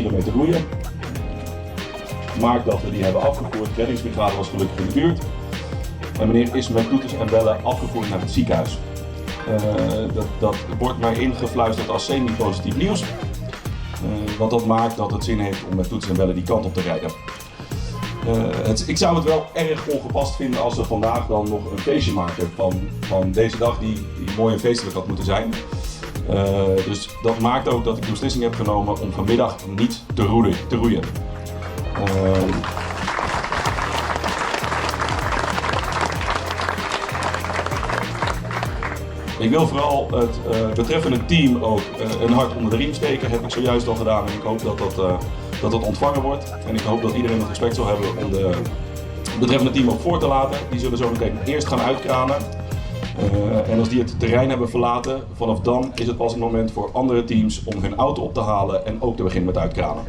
kilometer roeien. Maakt dat we die hebben afgevoerd. De reddingsbrigade was gelukkig in de buurt. En meneer is met toeters en bellen afgevoerd naar het ziekenhuis. Dat wordt mij ingefluisterd als semi-positief nieuws. Want dat maakt dat het zin heeft om met toeters en bellen die kant op te rijden. Ik zou het wel erg ongepast vinden als we vandaag dan nog een feestje maken van deze dag die mooi en feestelijk had moeten zijn. Dus dat maakt ook dat ik de beslissing heb genomen om vanmiddag niet te roeien. Ik wil vooral het betreffende team ook een hart onder de riem steken. Heb ik zojuist al gedaan en ik hoop dat dat ontvangen wordt. En ik hoop dat iedereen het respect zal hebben om de betreffende team ook voor te laten. Die zullen zo meteen eerst gaan uitkranen. En als die het terrein hebben verlaten, vanaf dan is het pas een moment voor andere teams om hun auto op te halen en ook te beginnen met uitkranen.